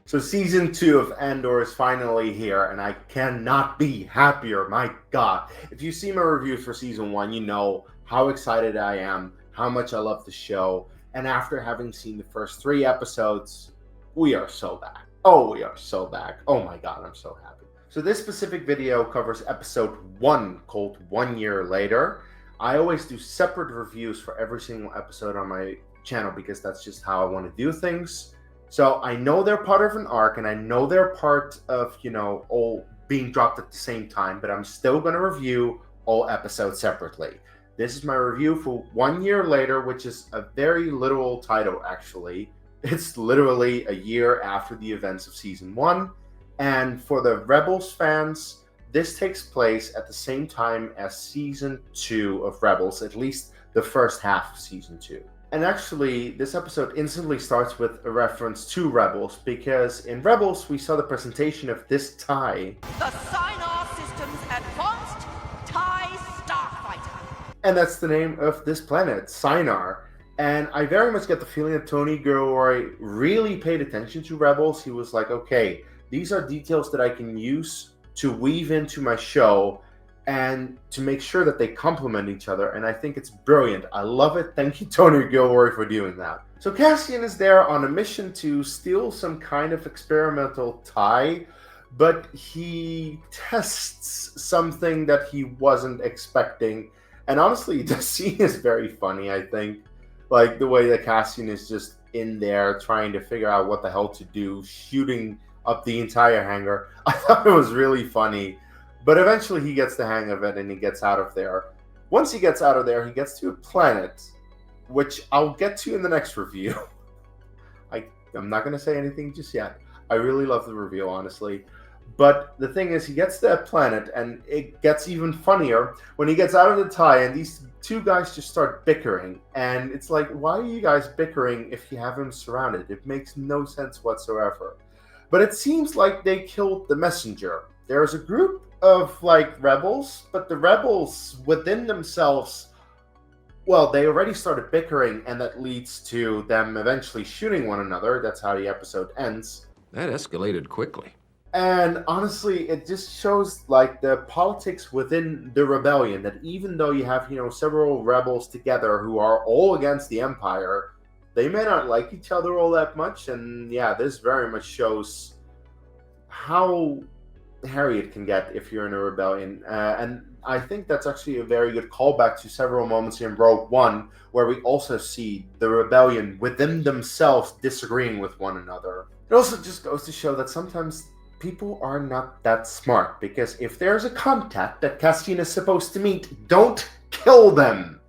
So season 2 of Andor is finally here, and I cannot be happier. My God. If you see my reviews for season 1, you know how excited I am, how much I love the show, and after having seen the first 3 episodes, we are so back. Oh, we are so back. Oh my God, I'm so happy. So this specific video covers episode 1, called 1 Year Later. I always do separate reviews for every single episode on my channel because that's just how I want to do things. So I know they're part of an arc, and I know they're part of, all being dropped at the same time, but I'm still going to review all episodes separately. This is my review for 1 Year Later, which is a very literal title, actually. It's literally a year after the events of Season 1. And for the Rebels fans, this takes place at the same time as Season 2 of Rebels, at least the first half of Season 2. And actually, this episode instantly starts with a reference to Rebels, because in Rebels, we saw the presentation of this TIE. The Sienar System's Advanced TIE Starfighter. And that's the name of this planet, Sienar. And I very much get the feeling that Tony Gilroy really paid attention to Rebels. He was like, okay, these are details that I can use to weave into my show and to make sure that they complement each other, and I think it's brilliant. I love it. Thank you, Tony Gilroy, for doing that. So Cassian is there on a mission to steal some kind of experimental TIE, but he tests something that he wasn't expecting, and honestly, the scene is very funny, I think. Like, the way that Cassian is just in there trying to figure out what the hell to do, shooting up the entire hangar. I thought it was really funny. But eventually he gets the hang of it and he gets out of there. Once he gets out of there, he gets to a planet, which I'll get to in the next review. I'm not going to say anything just yet. I really love the review, honestly. But the thing is, he gets to that planet, and it gets even funnier when he gets out of the TIE, and these two guys just start bickering. And it's like, why are you guys bickering if you have him surrounded? It makes no sense whatsoever. But it seems like they killed the messenger. There's a group of rebels, but the rebels within themselves, well, they already started bickering, and that leads to them eventually shooting one another. That's how the episode ends. That escalated quickly. And honestly, it just shows the politics within the rebellion, that even though you have several rebels together who are all against the Empire, they may not like each other all that much. And yeah, this very much shows how hairy it can get if you're in a rebellion, and I think that's actually a very good callback to several moments in Rogue One, where we also see the rebellion within themselves disagreeing with one another. It also just goes to show that sometimes people are not that smart, because if there's a contact that Cassian is supposed to meet, don't kill them,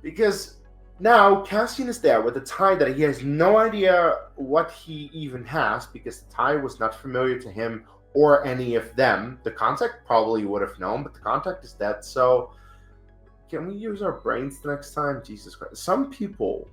because now Cassian is there with a TIE that he has no idea what he even has, because the TIE was not familiar to him or any of them. The contact probably would have known, but the contact is dead. So can we use our brains the next time? Jesus Christ. Some people,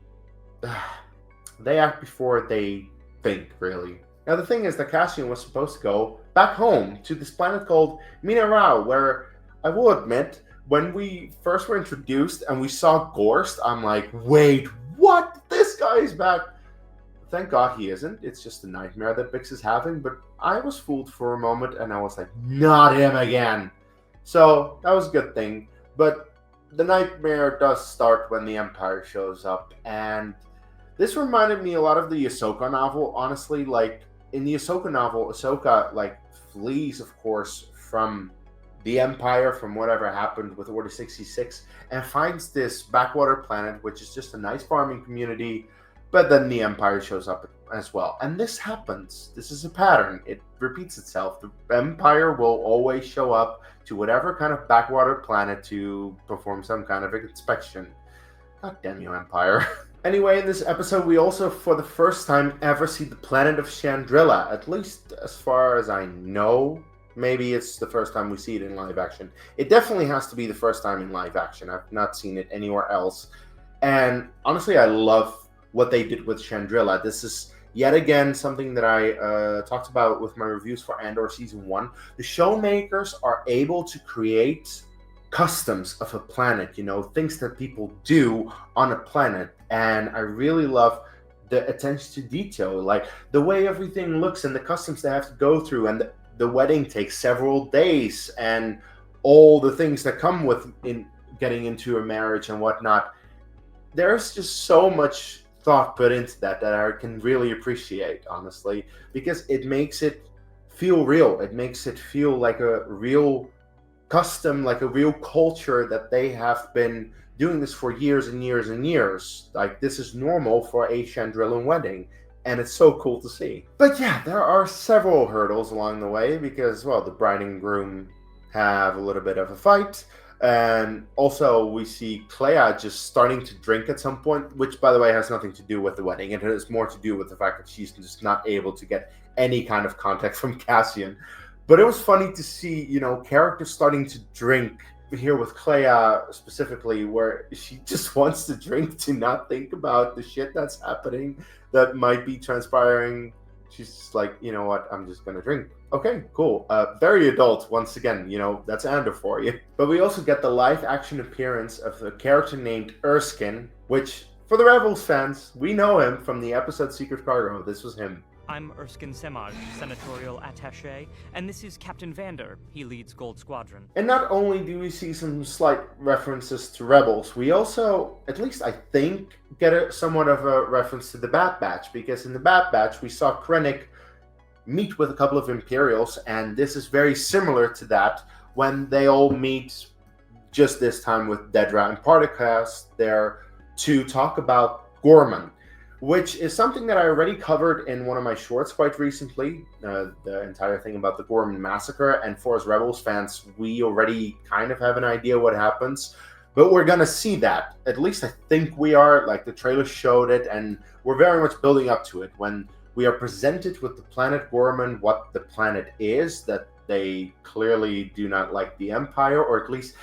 they act before they think, really. Now the thing is that Cassian was supposed to go back home to this planet called Mina Rau, where I will admit, when we first were introduced and we saw Gorst, I'm like, wait, what? This guy is back. Thank God he isn't. It's just a nightmare that Bix is having, but I was fooled for a moment, and I was like, not him again. So that was a good thing. But the nightmare does start when the Empire shows up, and this reminded me a lot of the Ahsoka novel, honestly. In the Ahsoka novel, Ahsoka, flees, of course, from the Empire, from whatever happened with Order 66, and finds this backwater planet, which is just a nice farming community. But then the Empire shows up as well. And this happens. This is a pattern. It repeats itself. The Empire will always show up to whatever kind of backwater planet to perform some kind of inspection. God damn you, Empire. Anyway, in this episode, we also, for the first time ever, see the planet of Chandrila. At least as far as I know. Maybe it's the first time we see it in live action. It definitely has to be the first time in live action. I've not seen it anywhere else. And honestly, I love what they did with Chandrila. This is yet again something that I talked about with my reviews for Andor Season 1. The showmakers are able to create customs of a planet, things that people do on a planet. And I really love the attention to detail, like the way everything looks and the customs they have to go through, and the wedding takes several days, and all the things that come with in getting into a marriage and whatnot. There's just so much thought put into that I can really appreciate, honestly, because it makes it feel real. It makes it feel like a real custom, like a real culture that they have been doing this for years and years and years. Like, this is normal for a Chandrilan wedding, and it's so cool to see. But yeah, there are several hurdles along the way because, well, the bride and groom have a little bit of a fight. And also we see Clea just starting to drink at some point, which, by the way, has nothing to do with the wedding. It has more to do with the fact that she's just not able to get any kind of contact from Cassian. But it was funny to see, characters starting to drink here with Clea specifically, where she just wants to drink to not think about the shit that's happening that might be transpiring. She's just like, you know what, I'm just gonna drink. Okay, cool. Very adult, once again, that's Andor for you. But we also get the live-action appearance of a character named Erskine, which, for the Rebels fans, we know him from the episode Secret Cargo. This was him. I'm Erskine Semaj, Senatorial Attaché, and this is Captain Vander. He leads Gold Squadron. And not only do we see some slight references to Rebels, we also, at least I think, get somewhat of a reference to the Bad Batch, because in the Bad Batch we saw Krennic meet with a couple of Imperials, and this is very similar to that when they all meet, just this time with Dedra and Partagas there, to talk about Ghorman, which is something that I already covered in one of my shorts quite recently, the entire thing about the Ghorman massacre. And for us Rebels fans, we already kind of have an idea what happens, but we're gonna see that. At least I think we are. Like, the trailer showed it, and we're very much building up to it. When we are presented with the planet Ghorman, what the planet is, that they clearly do not like the Empire, or at least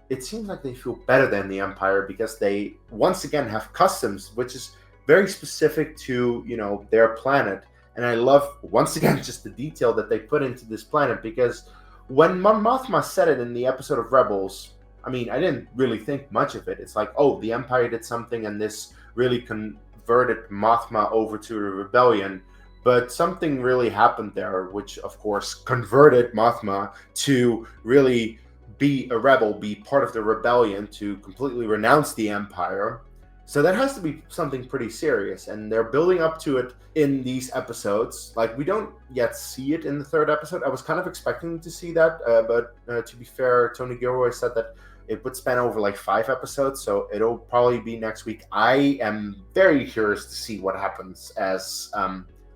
it seems like they feel better than the Empire, because they once again have customs, which is very specific to, their planet. And I love, once again, just the detail that they put into this planet, because when Mon Mothma said it in the episode of Rebels, I mean, I didn't really think much of it. It's like, oh, the Empire did something, and this really converted Mothma over to a rebellion. But something really happened there, which, of course, converted Mothma to really be a rebel, be part of the rebellion, to completely renounce the Empire. So that has to be something pretty serious, and they're building up to it in these episodes. Like, we don't yet see it in the third episode. I was kind of expecting to see that, but to be fair, Tony Gilroy said that it would span over like 5 episodes, so it'll probably be next week. I am very curious to see what happens, as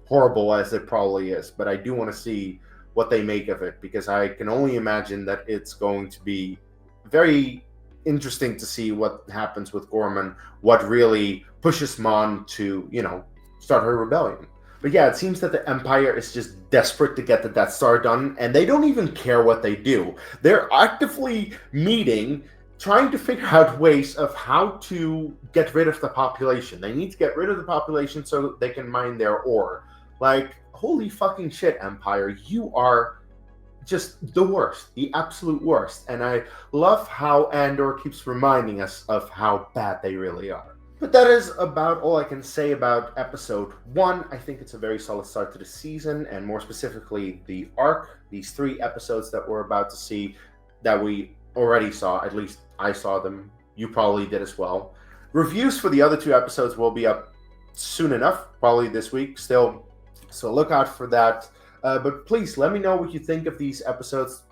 horrible as it probably is, but I do want to see what they make of it, because I can only imagine that it's going to be very interesting to see what happens with Ghorman, what really pushes Mon to, start her rebellion. But yeah, it seems that the Empire is just desperate to get the Death Star done, and they don't even care what they do. They're actively meeting, trying to figure out ways of how to get rid of the population. They need to get rid of the population so they can mine their ore. Like, holy fucking shit, Empire, you are just the worst, the absolute worst. And I love how Andor keeps reminding us of how bad they really are. But that is about all I can say about episode 1. I think it's a very solid start to the season, and more specifically the arc, these 3 episodes that we're about to see, that we already saw. At least I saw them. You probably did as well. Reviews for the other 2 episodes will be up soon enough, probably this week still, so look out for that. But please let me know what you think of these episodes,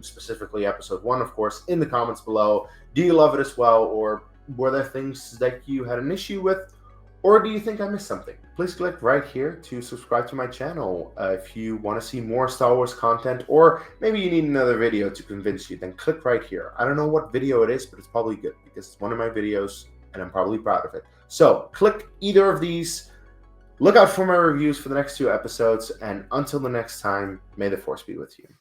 specifically episode 1, of course, in the comments below. Do you love it as well, or were there things that you had an issue with, or do you think I missed something? Please click right here to subscribe to my channel. If you want to see more Star Wars content, or maybe you need another video to convince you, then click right here. I don't know what video it is, but it's probably good, because it's one of my videos, and I'm probably proud of it. So click either of these. Look out for my reviews for the next 2 episodes, and until the next time, may the Force be with you.